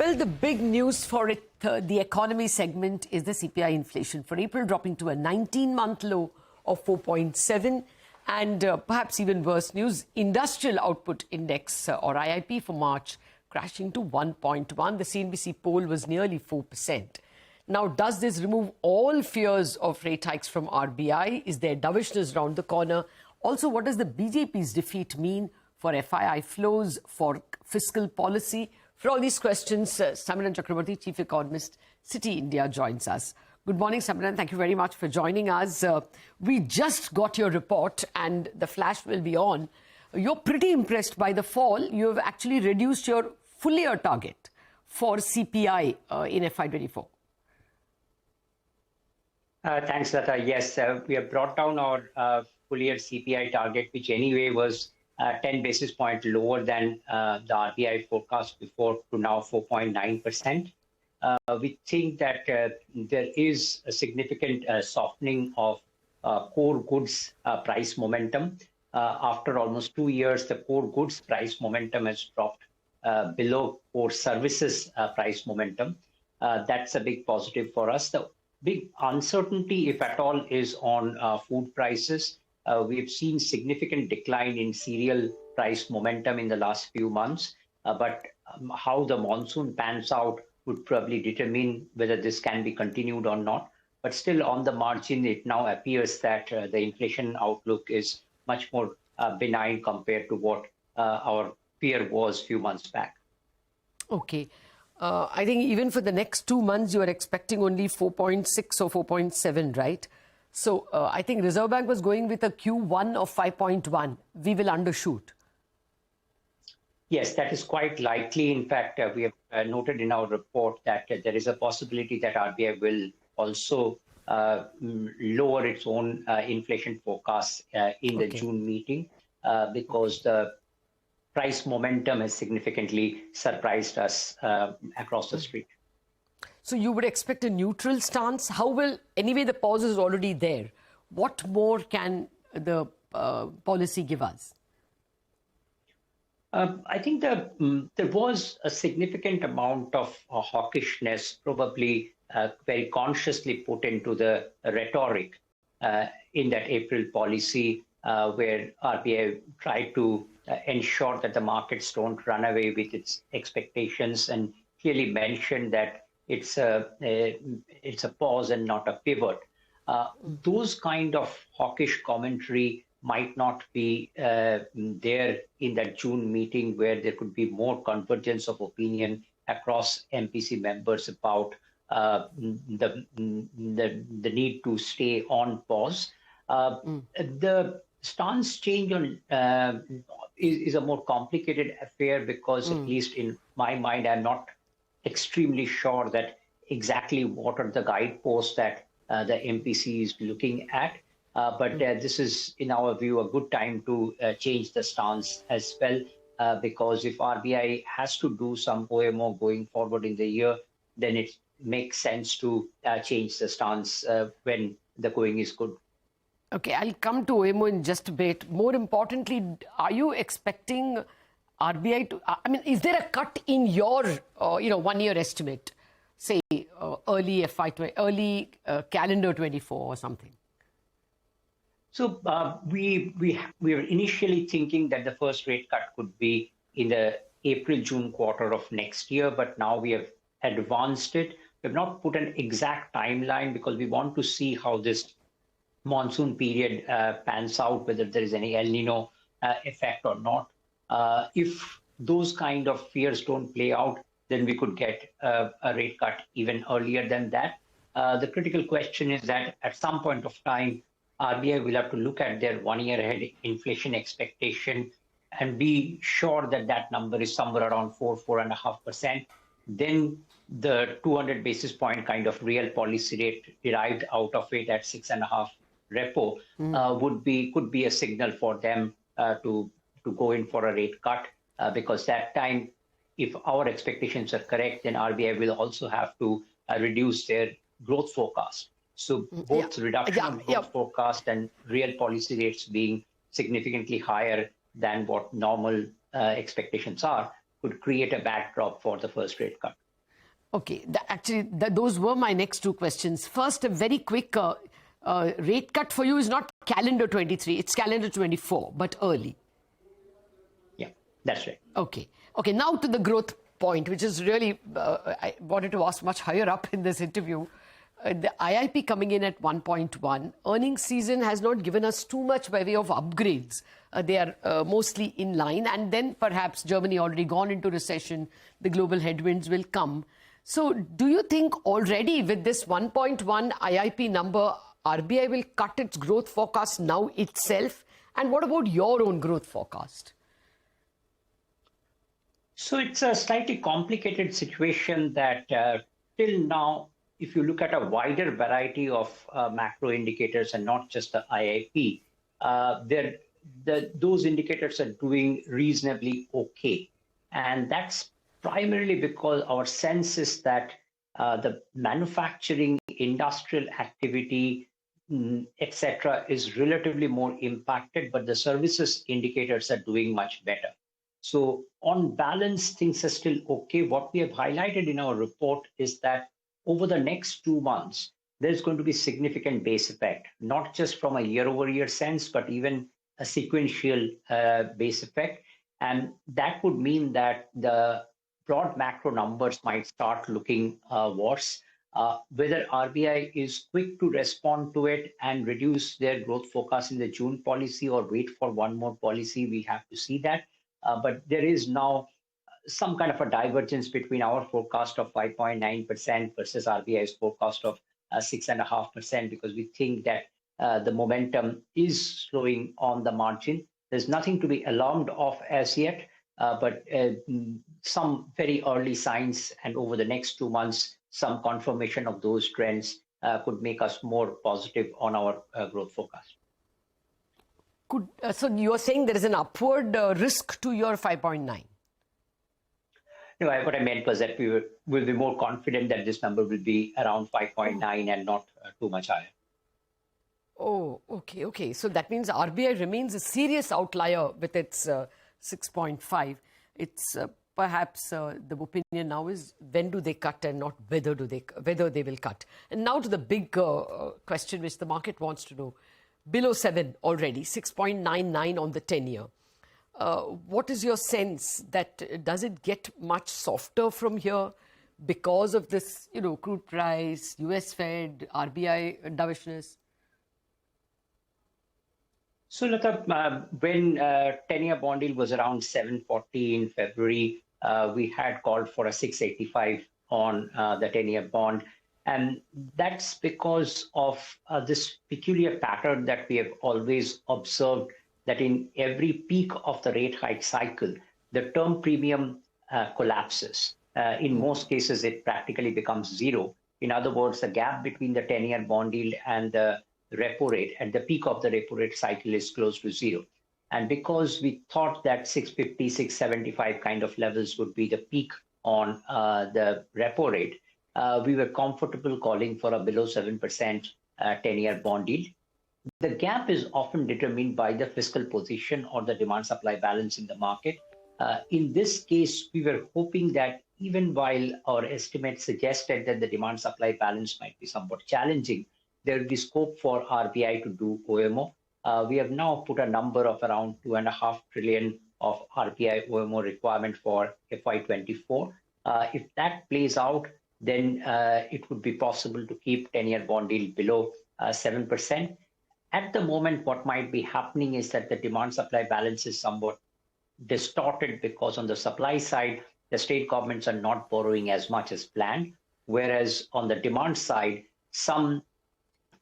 Well, the big news for the economy segment is the CPI inflation for April dropping to a 19-month low of 4.7. And perhaps even worse news, industrial output index or IIP for March crashing to 1.1. The CNBC poll was nearly 4%. Now, does this remove all fears of rate hikes from RBI? Is there dovishness round the corner? Also, what does the BJP's defeat mean for FII flows, for fiscal policy? For all these questions, Samiran Chakraborty, Chief Economist, Citi India, joins us. Good morning, Samiran. Thank you very much for joining us. We just got your report and the flash will be on. You're pretty impressed by the fall. You have actually reduced your full year target for CPI in FY24. Thanks, Lata. Yes, we have brought down our full year CPI target, which anyway was 10 basis points lower than the RBI forecast before, to now 4.9%. We think that there is a significant softening of core goods price momentum. After almost 2 years, the core goods price momentum has dropped below core services price momentum. That's a big positive for us. The big uncertainty, if at all, is on food prices. We've seen significant decline in cereal price momentum in the last few months, but how the monsoon pans out would probably determine whether this can be continued or not. But still, on the margin, it now appears that the inflation outlook is much more benign compared to what our fear was a few months back. Okay. I think even for the next 2 months, you are expecting only 4.6 or 4.7, right? So I think Reserve Bank was going with a Q1 of 5.1. We will undershoot. Yes, that is quite likely. In fact, we have noted in our report that there is a possibility that RBI will also lower its own inflation forecast in the June meeting because the price momentum has significantly surprised us across the street. So you would expect a neutral stance? How will, anyway, the pause is already there. What more can the policy give us? I think there was a significant amount of hawkishness, probably very consciously put into the rhetoric in that April policy, where RBI tried to ensure that the markets don't run away with its expectations, and clearly mentioned that it's a pause and not a pivot. Those kind of hawkish commentary might not be there in that June meeting, where there could be more convergence of opinion across MPC members about the need to stay on pause. The stance change on is a more complicated affair because, at least in my mind, I'm not extremely sure that exactly what are the guideposts that the MPC is looking at. But this is, in our view, a good time to change the stance as well, because if RBI has to do some OMO going forward in the year, then it makes sense to change the stance when the going is good. Okay, I'll come to OMO in just a bit. More importantly, are you expecting RBI to, I mean, is there a cut in your, 1 year estimate, say early calendar 24 or something? So we were initially thinking that the first rate cut could be in the April-June quarter of next year, but now we have advanced it. We have not put an exact timeline because we want to see how this monsoon period pans out, whether there is any El Nino effect or not. If those kind of fears don't play out, then we could get a rate cut even earlier than that. The critical question is that at some point of time, RBI will have to look at their 1 year ahead inflation expectation and be sure that that number is somewhere around 4.5%. Then the 200 basis point kind of real policy rate derived out of it at 6.5 repo could be a signal for them to go in for a rate cut, because that time, if our expectations are correct, then RBI will also have to reduce their growth forecast. So both reduction of growth forecast and real policy rates being significantly higher than what normal expectations are could create a backdrop for the first rate cut. Okay, those were my next two questions. First, a very quick rate cut for you is not calendar 23, it's calendar 24, but early. Yeah, that's right. Okay. Okay, now to the growth point, which is really, I wanted to ask much higher up in this interview. The IIP coming in at 1.1. Earnings season has not given us too much by way of upgrades. They are mostly in line. And then perhaps Germany already gone into recession. The global headwinds will come. So do you think already with this 1.1 IIP number, RBI will cut its growth forecast now itself? And what about your own growth forecast? So it's a slightly complicated situation that till now, if you look at a wider variety of macro indicators and not just the IIP, those indicators are doing reasonably okay. And that's primarily because our sense is that the manufacturing, industrial activity, etc., is relatively more impacted, but the services indicators are doing much better. So on balance, things are still okay. What we have highlighted in our report is that over the next 2 months, there's going to be significant base effect, not just from a year-over-year sense, but even a sequential base effect. And that would mean that the broad macro numbers might start looking worse. Whether RBI is quick to respond to it and reduce their growth forecast in the June policy or wait for one more policy, we have to see that. But there is now some kind of a divergence between our forecast of 5.9% versus RBI's forecast of 6.5%, because we think that the momentum is slowing on the margin. There's nothing to be alarmed of as yet, but some very early signs, and over the next 2 months, some confirmation of those trends could make us more positive on our growth forecast. So you're saying there is an upward risk to your 5.9? No, what I meant was that we will be more confident that this number will be around 5.9 and not too much higher. Oh, okay, okay. So that means RBI remains a serious outlier with its 6.5. It's perhaps the opinion now is when do they cut and not whether they will cut. And now to the big question which the market wants to know. Below 7 already, 6.99 on the 10-year. What is your sense that does it get much softer from here because of this, crude price, US Fed, RBI dovishness? So look up when 10-year bond yield was around 740 in February, we had called for a 685 on the 10-year bond. And that's because of this peculiar pattern that we have always observed, that in every peak of the rate hike cycle, the term premium collapses. In most cases, it practically becomes zero. In other words, the gap between the 10-year bond yield and the repo rate at the peak of the repo rate cycle is close to zero. And because we thought that 650, 675 kind of levels would be the peak on the repo rate, we were comfortable calling for a below 7% 10-year bond yield. The gap is often determined by the fiscal position or the demand-supply balance in the market. In this case, we were hoping that even while our estimates suggested that the demand-supply balance might be somewhat challenging, there will be scope for RBI to do OMO. We have now put a number of around 2.5 trillion of RBI OMO requirement for FY24. If that plays out, then it would be possible to keep 10-year bond yield below 7%. At the moment, what might be happening is that the demand-supply balance is somewhat distorted because on the supply side, the state governments are not borrowing as much as planned, whereas on the demand side, some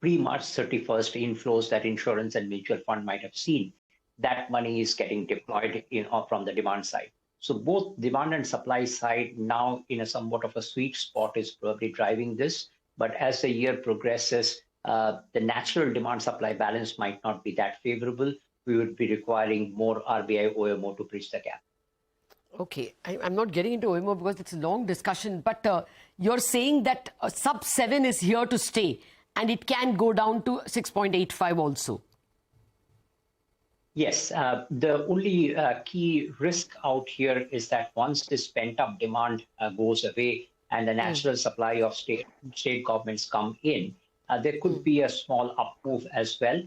pre-March 31st inflows that insurance and mutual fund might have seen, that money is getting deployed from the demand side. So both demand and supply side now in a somewhat of a sweet spot is probably driving this. But as the year progresses, the natural demand-supply balance might not be that favorable. We would be requiring more RBI OMO to bridge the gap. Okay, I'm not getting into OMO because it's a long discussion, but you're saying that sub 7 is here to stay and it can go down to 6.85 also. Yes, the only key risk out here is that once this pent-up demand goes away and the natural supply of state governments come in, there could be a small up move as well.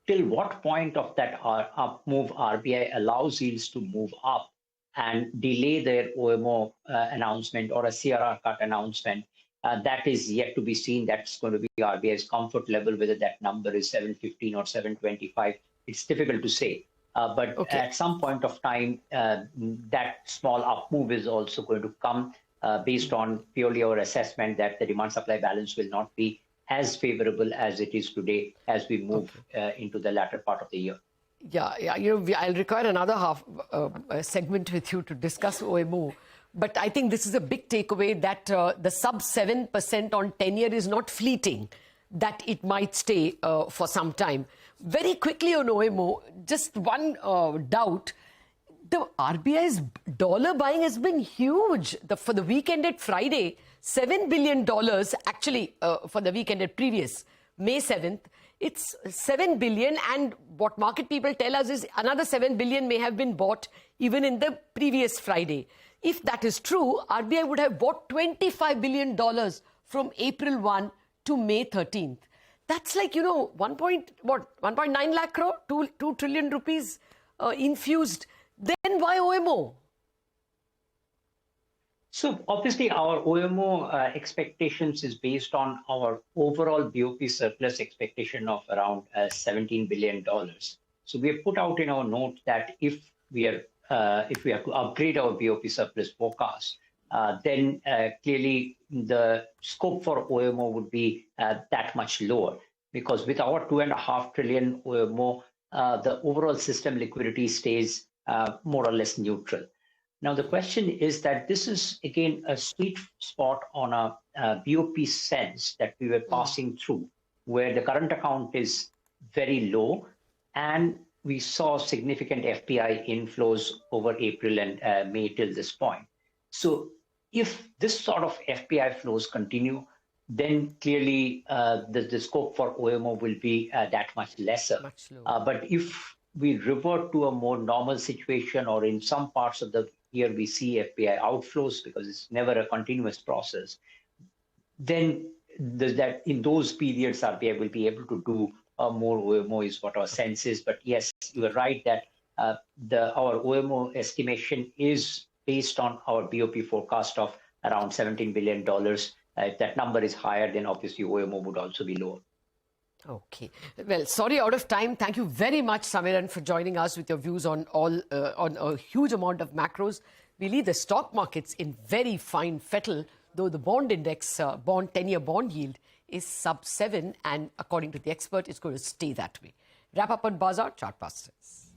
Till what point of that up move RBI allows yields to move up and delay their OMO announcement or a CRR cut announcement, that is yet to be seen. That's going to be RBI's comfort level, whether that number is 715 or 725. It's difficult to say. But at some point of time, that small up move is also going to come based on purely our assessment that the demand-supply balance will not be as favorable as it is today as we move into the latter part of the year. Yeah. I'll require another half segment with you to discuss OMO. But I think this is a big takeaway that the sub 7% on 10-year is not fleeting, that it might stay for some time. Very quickly on OMO, just one doubt. The RBI's dollar buying has been huge. For the week ended Friday, $7 billion, actually for the week ended previous, May 7th, it's 7 billion, and what market people tell us is another 7 billion may have been bought even in the previous Friday. If that is true, RBI would have bought $25 billion from April 1 to May 13th. That's like, 1.9 lakh crore, 2 trillion rupees infused. Then why OMO? So obviously our OMO expectations is based on our overall BOP surplus expectation of around $17 billion. So we have put out in our note that if we have to upgrade our BOP surplus forecast, then clearly the scope for OMO would be that much lower, because with our 2.5 trillion OMO, the overall system liquidity stays more or less neutral. Now, the question is that this is, again, a sweet spot on a BOP sense that we were passing through, where the current account is very low, and we saw significant FPI inflows over April and May till this point. So if this sort of FPI flows continue, then clearly the scope for OMO will be that much lesser. But if we revert to a more normal situation, or in some parts of the year we see FPI outflows, because it's never a continuous process, then that in those periods RBI will be able to do more OMO is what our sense is. But yes, you are right that our OMO estimation is based on our BOP forecast of around $17 billion. If that number is higher, then obviously OMO would also be lower. Okay. Well, sorry, out of time. Thank you very much, Samiran, for joining us with your views on on a huge amount of macros. We leave the stock markets in very fine fettle, though the bond index, 10-year bond yield is sub 7, and according to the expert, it's going to stay that way. Wrap up on Bazaar, Chartbusters.